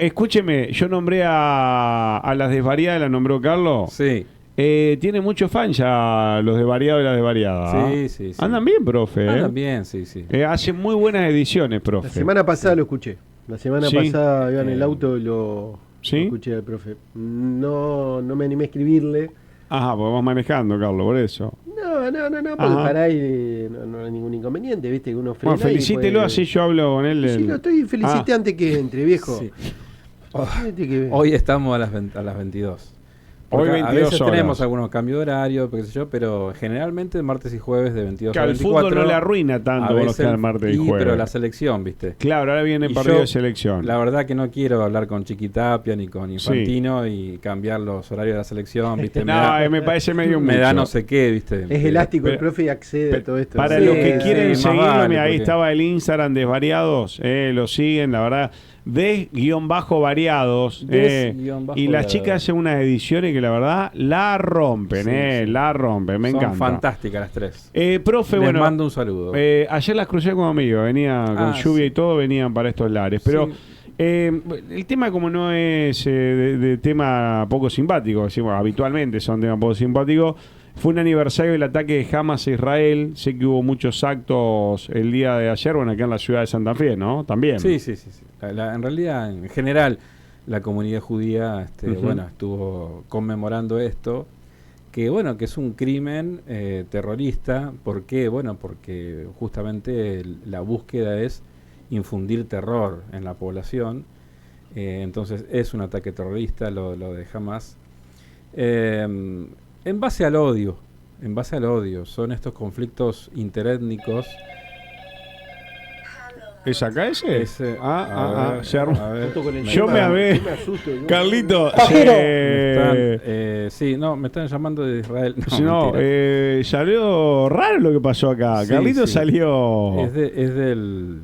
Escúcheme, yo nombré a las desvariadas, la nombró Carlos. Sí, Tiene muchos fans ya los desvariados y las desvariadas. ¿Ah? sí, sí, sí. Andan bien, profe. Andan bien, sí, sí. Hacen muy buenas ediciones, profe. La semana pasada lo escuché. La semana Sí. pasada iba en el auto y lo ¿Sí? escuché al profe. No me animé a escribirle. Ajá, pues vamos manejando, Carlos, por eso. No, porque Ajá. para ahí no hay ningún inconveniente, viste, que uno frena. Bueno, felicítelo, así yo hablo con él. Sí, lo estoy felicité antes que entre, viejo. Sí. Fíjate que- Hoy estamos a las 22. Porque Hoy a 22 veces horas. tenemos algunos cambios de horario, qué sé yo, pero generalmente martes y jueves de 22 Que a al 24. fútbol no le arruina tanto A con los veces que dan martes y jueves. pero la selección, ¿viste? Claro, ahora viene el Y partido yo, de selección. La verdad que no quiero hablar con Chiquitapia ni con Infantino y cambiar los horarios de la selección, ¿viste? Me parece medio me da mucho. no sé qué, ¿viste? Es elástico el pero- profe y accede a todo esto. Para Sí, los que quieren sí, más seguirlo, vale, mira, ahí porque- estaba el Instagram Desvariados, lo siguen, la verdad, Des-Variados, Des-Variados. y las chicas hacen unas ediciones que la verdad la rompen, Sí, sí. la rompen, me Son encanta. fantásticas las tres. Profe, Les bueno, mando un saludo. ayer las crucé con amigos, venía con lluvia sí. y todo, venían para estos lares, pero Sí. el tema como no es de tema poco simpático, decimos, habitualmente son temas poco simpáticos. Fue un aniversario del ataque de Hamas a Israel. Sé que hubo muchos actos el día de ayer, bueno, acá en la ciudad de Santa Fe, ¿no? También. Sí. En realidad, en general, la comunidad judía Ujú. bueno, estuvo conmemorando esto, que bueno, que es un crimen terrorista. ¿Por qué? Bueno, porque justamente la búsqueda es infundir terror en la población. Entonces es un ataque terrorista lo de Hamas. En base al odio, son estos conflictos interétnicos. ¿Es acá ese? A ver, se armó. a ver. Junto con el Yo tema, me amé. yo me asusto, yo- Carlito, Me están llamando de Israel. No, mentira. salió raro lo que pasó acá. Sí, Carlito sí. salió. Es del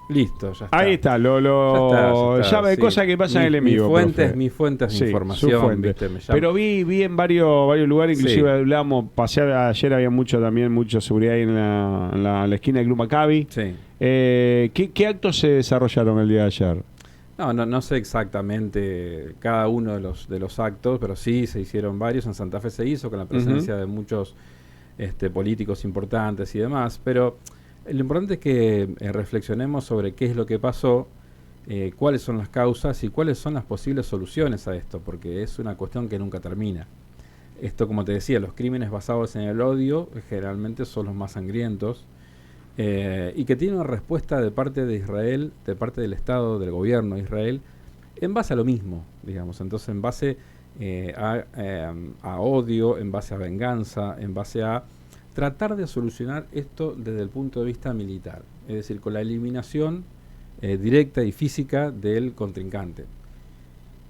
listo, ya está. Ahí está, Ya está, ya ve sí. cosas que pasan en el enemigo. profe. Mi fuente Sí, de su información, fuente. ¿viste? Me llaman. Pero vi en varios lugares, inclusive Sí. hablamos, pasé ayer, había mucha seguridad ahí en la esquina del Club Maccabi. Sí. ¿Qué actos se desarrollaron el día de ayer? No sé exactamente cada uno de los actos, pero sí se hicieron varios. En Santa Fe se hizo con la presencia de muchos políticos importantes y demás, pero lo importante es que reflexionemos sobre qué es lo que pasó, cuáles son las causas y cuáles son las posibles soluciones a esto, porque es una cuestión que nunca termina. Esto, como te decía, los crímenes basados en el odio generalmente son los más sangrientos, y que tiene una respuesta de parte de Israel, de parte del Estado, del gobierno de Israel, en base a lo mismo, digamos. Entonces, en base a odio, en base a venganza, en base a tratar de solucionar esto desde el punto de vista militar, es decir, con la eliminación directa y física del contrincante.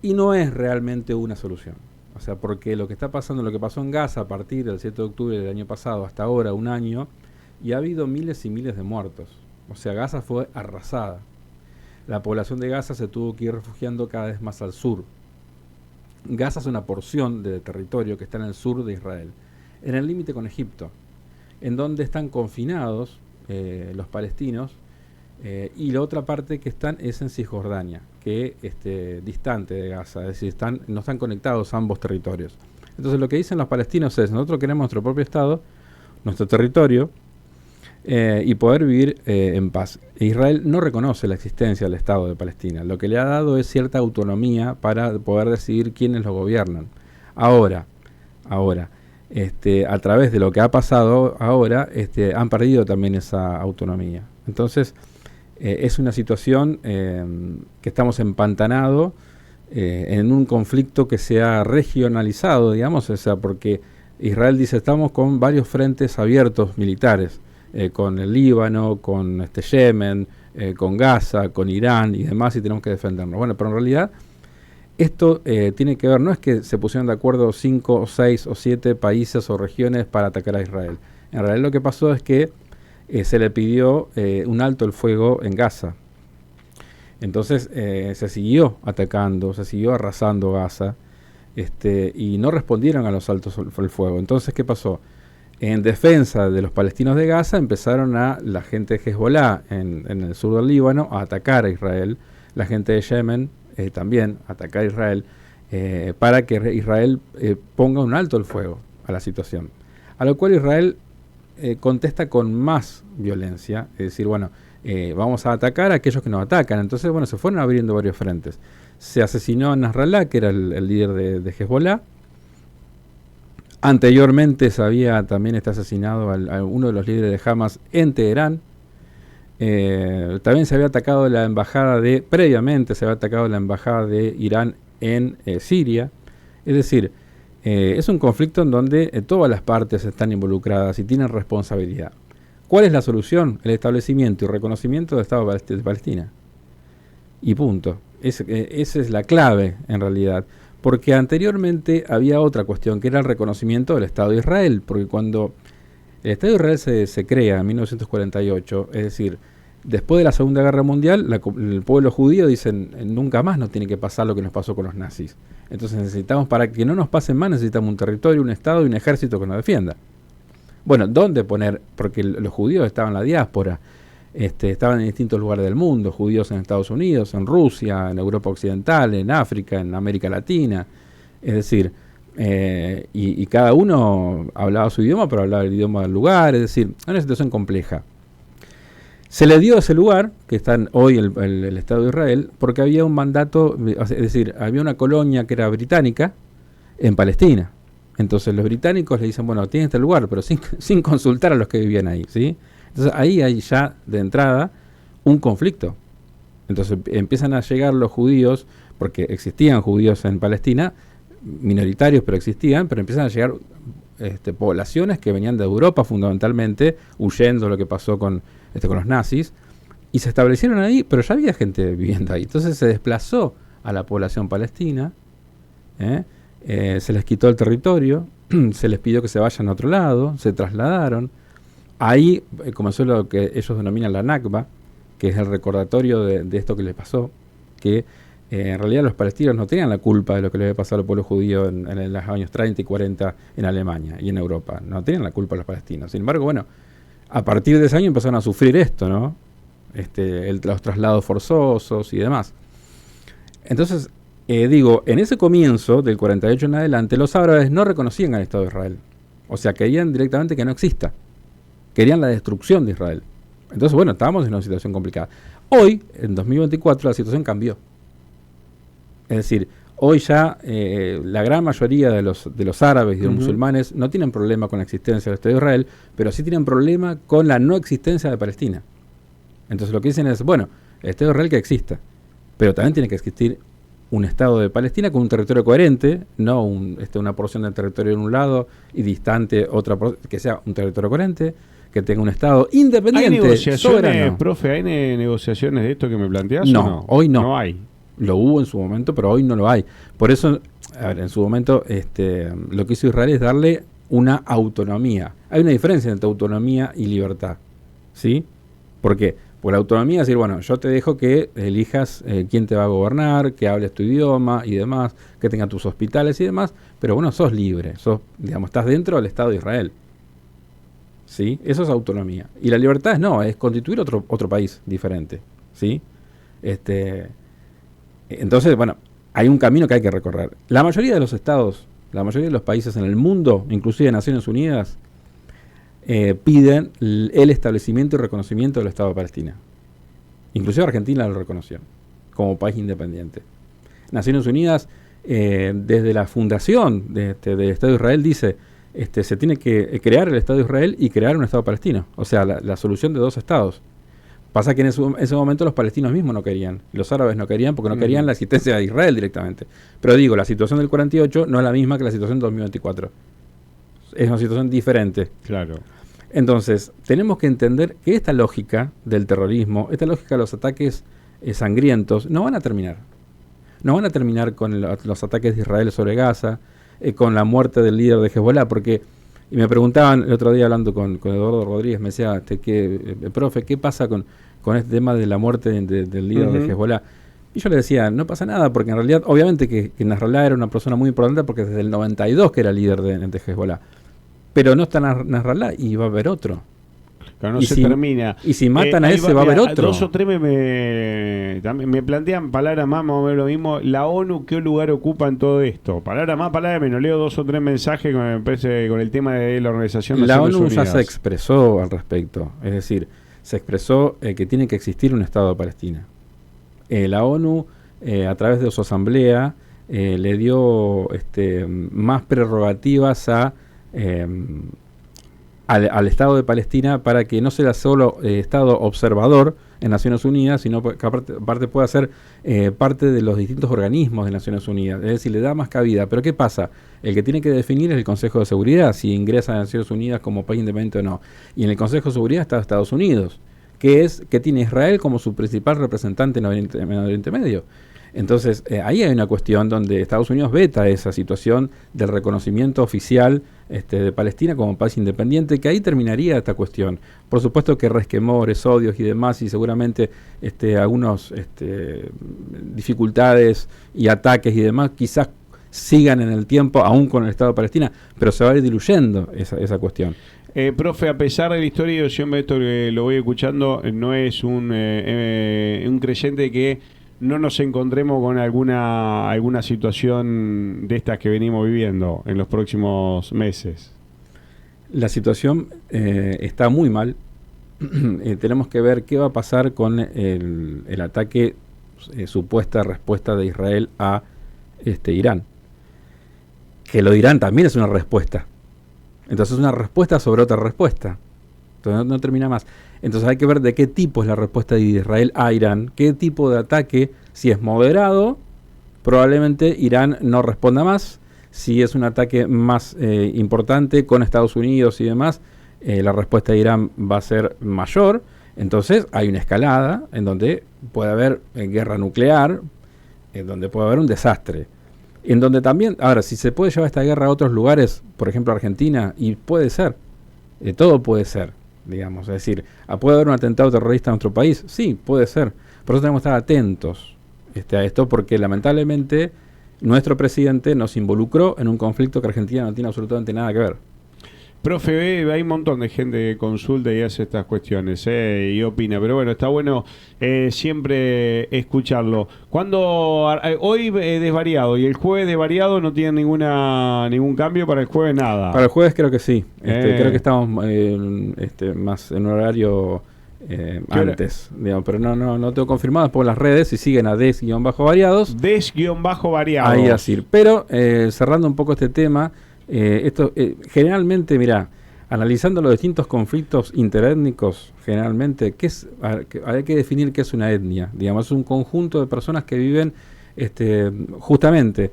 Y no es realmente una solución. O sea, porque lo que está pasando, lo que pasó en Gaza a partir del 7 de octubre del año pasado hasta ahora, un año, y ha habido miles y miles de muertos. O sea, Gaza fue arrasada. La población de Gaza se tuvo que ir refugiando cada vez más al sur. Gaza es una porción de territorio que está en el sur de Israel, en el límite con Egipto, en donde están confinados los palestinos, y la otra parte que están es en Cisjordania, que distante de Gaza, es decir, no están conectados ambos territorios. Entonces lo que dicen los palestinos es: nosotros queremos nuestro propio Estado, nuestro territorio, y poder vivir en paz. Israel no reconoce la existencia del Estado de Palestina. Lo que le ha dado es cierta autonomía para poder decidir quiénes lo gobiernan. Ahora, a través de lo que ha pasado ahora, han perdido también esa autonomía. Entonces, es una situación que estamos empantanados en un conflicto que se ha regionalizado, digamos, o sea, porque Israel dice: estamos con varios frentes abiertos militares, con el Líbano, con Yemen, con Gaza, con Irán y demás, y tenemos que defendernos. Bueno, pero en realidad esto tiene que ver, no es que se pusieron de acuerdo 5 o 6 o 7 países o regiones para atacar a Israel. En realidad lo que pasó es que se le pidió un alto el fuego en Gaza. Entonces se siguió atacando, se siguió arrasando Gaza, y no respondieron a los altos el fuego. Entonces, ¿qué pasó? en defensa de los palestinos de Gaza, empezaron la gente de Hezbollah en el sur del Líbano a atacar a Israel, la gente de Yemen también a atacar a Israel, para que Israel ponga un alto el fuego a la situación. A lo cual Israel contesta con más violencia, es decir, bueno, vamos a atacar a aquellos que nos atacan. Entonces, bueno, se fueron abriendo varios frentes. Se asesinó a Nasrallah, que era el líder de Hezbollah. Anteriormente se había también asesinado a uno de los líderes de Hamas en Teherán. También se había atacado previamente se había atacado la embajada de Irán en Siria. Es decir, es un conflicto en donde todas las partes están involucradas y tienen responsabilidad. ¿Cuál es la solución? El establecimiento y reconocimiento del Estado de Palestina. Y punto. Esa es la clave, en realidad. Porque anteriormente había otra cuestión, que era el reconocimiento del Estado de Israel. Porque cuando el Estado de Israel se crea en 1948, es decir, después de la Segunda Guerra Mundial, el pueblo judío dicen, nunca más nos tiene que pasar lo que nos pasó con los nazis. Entonces necesitamos, para que no nos pasen más, necesitamos un territorio, un Estado y un ejército que nos defienda. Bueno, ¿dónde poner? Porque los judíos estaban en la diáspora, estaban en distintos lugares del mundo, judíos en Estados Unidos, en Rusia, en Europa Occidental, en África, en América Latina. Es decir, y cada uno hablaba su idioma, pero hablaba el idioma del lugar. Es decir, es una situación compleja. Se le dio ese lugar, que está hoy el Estado de Israel, porque había un mandato, es decir, había una colonia que era británica en Palestina. Entonces los británicos le dicen, bueno, tiene este lugar, pero sin consultar a los que vivían ahí, ¿sí? Entonces ahí hay ya de entrada un conflicto. Entonces empiezan a llegar los judíos, porque existían judíos en Palestina, minoritarios pero existían, pero empiezan a llegar poblaciones que venían de Europa fundamentalmente, huyendo de lo que pasó con los nazis, y se establecieron ahí, pero ya había gente viviendo ahí. Entonces se desplazó a la población palestina, se les quitó el territorio, se les pidió que se vayan a otro lado, se trasladaron. Ahí comenzó lo que ellos denominan la Nakba, que es el recordatorio de esto que les pasó, que en realidad los palestinos no tenían la culpa de lo que les había pasado al pueblo judío en los años 30 y 40 en Alemania y en Europa. No tenían la culpa los palestinos. Sin embargo, bueno, a partir de ese año empezaron a sufrir esto, ¿no? Los traslados forzosos y demás. Entonces, en ese comienzo del 48 en adelante, los árabes no reconocían al Estado de Israel. O sea, querían directamente que no exista. Querían la destrucción de Israel. Entonces, bueno, estábamos en una situación complicada. Hoy, en 2024, la situación cambió. Es decir, hoy ya la gran mayoría de los árabes y de los musulmanes no tienen problema con la existencia del Estado de Israel, pero sí tienen problema con la no existencia de Palestina. Entonces lo que dicen es, bueno, el Estado de Israel que exista, pero también tiene que existir un Estado de Palestina con un territorio coherente, no una porción del territorio en un lado y distante otra, que sea un territorio coherente, que tenga un Estado independiente. ¿Hay negociaciones, soberano? profe, hay negociaciones de esto que me planteas? No, ¿o no? hoy no. No hay. Lo hubo en su momento, pero hoy no lo hay. Por eso, en su momento, lo que hizo Israel es darle una autonomía. Hay una diferencia entre autonomía y libertad, ¿sí? ¿Por qué? Porque la autonomía es decir, bueno, yo te dejo que elijas quién te va a gobernar, que hables tu idioma y demás, que tenga tus hospitales y demás, pero bueno, sos libre, estás dentro del Estado de Israel, ¿sí? Eso es autonomía. Y la libertad es constituir otro país diferente, ¿sí? Entonces, bueno, hay un camino que hay que recorrer. La mayoría de los estados, la mayoría de los países en el mundo, inclusive Naciones Unidas, piden el establecimiento y reconocimiento del Estado de Palestina. Inclusive Argentina lo reconoció como país independiente. Naciones Unidas, desde la fundación del Estado de Israel, dice se tiene que crear el Estado de Israel y crear un Estado palestino. O sea, la solución de dos estados. Pasa que en ese momento los palestinos mismos no querían, los árabes no querían porque no querían la existencia de Israel directamente. Pero la situación del 48 no es la misma que la situación del 2024. Es una situación diferente. Claro. Entonces, tenemos que entender que esta lógica del terrorismo, esta lógica de los ataques sangrientos, no van a terminar. No van a terminar con los ataques de Israel sobre Gaza, con la muerte del líder de Hezbollah, porque... Y me preguntaban el otro día hablando con Eduardo Rodríguez, me decía, profe, ¿qué pasa con este tema de la muerte del líder de Hezbollah? Y yo le decía, no pasa nada, porque en realidad, obviamente que Nasrallah era una persona muy importante, porque desde el 92 que era líder de Hezbollah. pero no está Nasrallah y va a haber otro. Claro, no se termina. Y si matan a ese, va a haber otro. Dos o tres me plantean palabras más o menos lo mismo. La ONU, ¿qué lugar ocupa en todo esto? Palabra más, palabra menos. Leo dos o tres mensajes con el tema de la Organización La Naciones ONU Unidas. ya se expresó al respecto. Es decir, se expresó que tiene que existir un Estado de Palestina. La ONU, a través de su asamblea, le dio más prerrogativas al Estado de Palestina para que no sea solo Estado observador en Naciones Unidas, sino que aparte pueda ser parte de los distintos organismos de Naciones Unidas. Es decir, le da más cabida. Pero ¿qué pasa? El que tiene que definir es el Consejo de Seguridad, si ingresa a Naciones Unidas como país independiente o no. Y en el Consejo de Seguridad está Estados Unidos, que tiene Israel como su principal representante en Oriente Medio. Entonces, ahí hay una cuestión donde Estados Unidos veta esa situación del reconocimiento oficial de Palestina como país independiente, que ahí terminaría esta cuestión. Por supuesto que resquemores, odios y demás, y seguramente algunos dificultades y ataques y demás, quizás sigan en el tiempo, aún con el Estado de Palestina, pero se va a ir diluyendo esa cuestión. Profe, a pesar de la historia, yo siempre esto lo voy escuchando, no es un creyente de que no nos encontremos con alguna situación de estas que venimos viviendo en los próximos meses. La situación está muy mal. Tenemos que ver qué va a pasar con el ataque, supuesta respuesta de Israel a Irán. Que lo de Irán también es una respuesta. Entonces es una respuesta sobre otra respuesta. Entonces no termina más. Entonces hay que ver de qué tipo es la respuesta de Israel a Irán, qué tipo de ataque. Si es moderado, probablemente Irán no responda más. Si es un ataque más importante con Estados Unidos y demás, la respuesta de Irán va a ser mayor. Entonces hay una escalada en donde puede haber guerra nuclear, en donde puede haber un desastre. En donde también, ahora, si se puede llevar esta guerra a otros lugares, por ejemplo Argentina, y puede ser, todo puede ser. Digamos, es decir, ¿puede haber un atentado terrorista en nuestro país? Sí, puede ser. Por eso tenemos que estar atentos a esto, porque lamentablemente nuestro presidente nos involucró en un conflicto que Argentina no tiene absolutamente nada que ver. Profe, hay un montón de gente que consulta y hace estas cuestiones y opina, pero bueno, está bueno siempre escucharlo. Hoy desvariado y el jueves desvariado no tiene ningún cambio para el jueves, nada. Para el jueves creo que sí. Creo que estamos más en un horario antes, digamos, pero no tengo confirmado. Por las redes, si siguen a des-variados. Des-variados. Ahí así. Pero cerrando un poco este tema. Generalmente, mira, analizando los distintos conflictos interétnicos, generalmente, hay que definir qué es una etnia. Digamos, es un conjunto de personas que viven justamente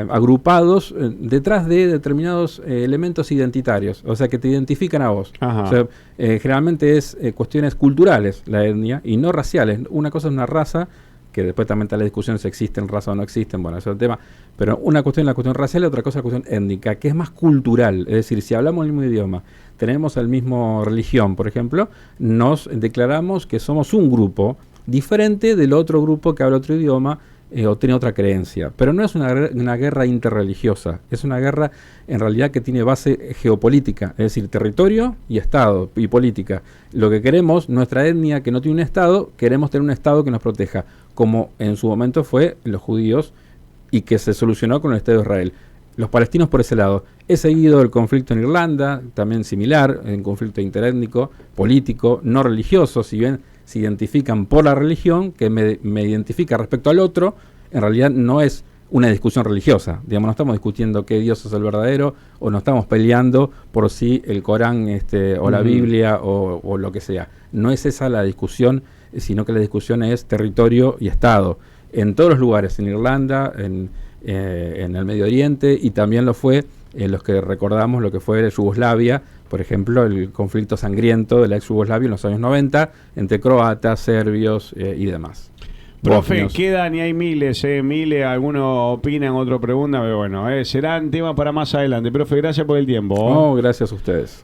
agrupados detrás de determinados elementos identitarios, o sea, que te identifican a vos. O sea, generalmente es cuestiones culturales la etnia y no raciales. Una cosa es una raza, que después también está la discusión si existen razas o no existen, bueno, ese es el tema, pero una cuestión es la cuestión racial y otra cosa es la cuestión étnica, que es más cultural, es decir, si hablamos el mismo idioma, tenemos el mismo religión, por ejemplo, nos declaramos que somos un grupo diferente del otro grupo que habla otro idioma o tiene otra creencia, pero no es una guerra interreligiosa, es una guerra en realidad que tiene base geopolítica, es decir, territorio y Estado y política. Lo que queremos, nuestra etnia que no tiene un Estado, queremos tener un Estado que nos proteja, como en su momento fue los judíos y que se solucionó con el Estado de Israel. Los palestinos por ese lado. He seguido el conflicto en Irlanda, también similar, un conflicto interétnico, político, no religioso, si bien se identifican por la religión, que me identifica respecto al otro, en realidad no es una discusión religiosa. Digamos, no estamos discutiendo qué Dios es el verdadero, o no estamos peleando por si el Corán o la Biblia o lo que sea. No es esa la discusión, sino que la discusión es territorio y Estado. En todos los lugares, en Irlanda, en el Medio Oriente, y también lo fue en los que recordamos lo que fue Yugoslavia, por ejemplo, el conflicto sangriento de la ex Yugoslavia en los años 90, entre croatas, serbios y demás. Profe, bosnios. quedan y hay miles, algunos opinan, otros preguntan, pero bueno, serán temas para más adelante. Profe, gracias por el tiempo. No, gracias a ustedes.